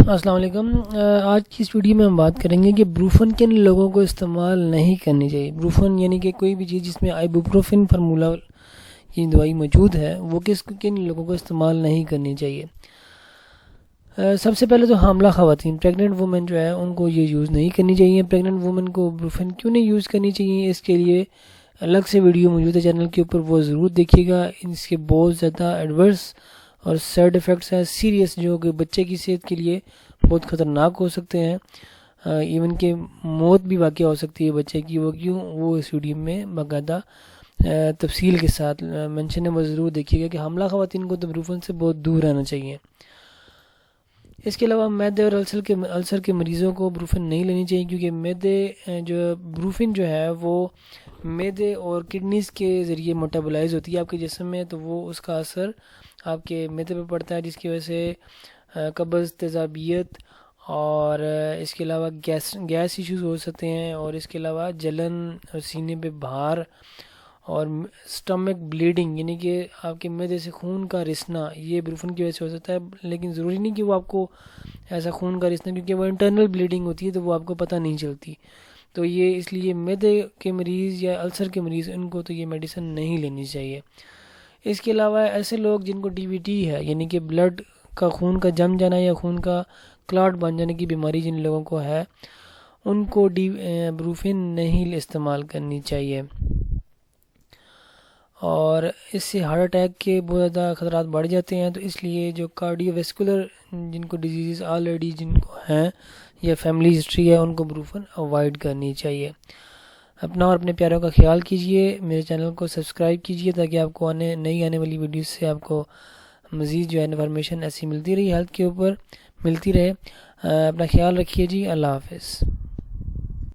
السلام علیکم۔ آج کی اس ویڈیو میں ہم بات کریں گے کہ بروفن کن لوگوں کو استعمال نہیں کرنی چاہیے۔ بروفن یعنی کہ کوئی بھی چیز جس میں آئیبوپروفن فارمولہ کی دوائی موجود ہے وہ کن لوگوں کو استعمال نہیں کرنی چاہیے۔ سب سے پہلے تو حاملہ خواتین پریگننٹ وومن جو ہے ان کو یہ یوز نہیں کرنی چاہیے۔ پریگننٹ وومن کو بروفن کیوں نہیں یوز کرنی چاہیے، اس کے لیے الگ سے ویڈیو موجود ہے چینل کے اوپر، وہ ضرور دیکھیے گا۔ اس کے بہت زیادہ ایڈورس اور سائیڈ ایفیکٹس ہیں سیریس، جو کہ بچے کی صحت کے لیے بہت خطرناک ہو سکتے ہیں، ایون کہ موت بھی واقع ہو سکتی ہے بچے کی۔ وہ اس ویڈیو میں باقاعدہ تفصیل کے ساتھ منشن ہے، وہ ضرور دیکھیے گا کہ حاملہ خواتین کو تو بروفن سے بہت دور رہنا چاہیے۔ اس کے علاوہ معدے اور السر کے مریضوں کو بروفن نہیں لینی چاہیے، کیونکہ بروفن جو ہے وہ معدے اور کڈنیز کے ذریعے موٹیبلائز ہوتی ہے آپ کے جسم میں، تو وہ اس کا اثر آپ کے معدے پہ پڑتا ہے، جس کی وجہ سے قبض، تیزابیت اور اس کے علاوہ گیس ایشوز ہو سکتے ہیں، اور اس کے علاوہ جلن اور سینے پہ بھار اور سٹمک بلیڈنگ یعنی کہ آپ کے معدے سے خون کا رسنا، یہ بروفن کی وجہ سے ہو سکتا ہے۔ لیکن ضروری نہیں کہ وہ آپ کو ایسا خون کا رسنا، کیونکہ وہ انٹرنل بلیڈنگ ہوتی ہے تو وہ آپ کو پتہ نہیں چلتی، تو یہ اس لیے معدے کے مریض یا السر کے مریض ان کو تو یہ میڈیسن نہیں لینی چاہیے۔ اس کے علاوہ ایسے لوگ جن کو ڈی وی ٹی ہے، یعنی کہ بلڈ کا خون کا جم جانا یا خون کا کلاٹ بن جانے کی بیماری جن لوگوں کو ہے، ان کو بروفن نہیں استعمال کرنی چاہیے، اور اس سے ہارٹ اٹیک کے بہت زیادہ خطرات بڑھ جاتے ہیں۔ تو اس لیے جو کارڈیو ویسکولر جن کو ڈیزیز آلریڈی جن کو ہیں یا فیملی ہسٹری ہے، ان کو بروفن اوائڈ کرنی چاہیے۔ اپنا اور اپنے پیاروں کا خیال کیجئے، میرے چینل کو سبسکرائب کیجئے تاکہ آپ کو نئی آنے والی ویڈیوز سے آپ کو مزید جو ہے انفارمیشن ایسی ملتی رہی، ہیلتھ کے اوپر ملتی رہے۔ اپنا خیال رکھیے جی، اللہ حافظ۔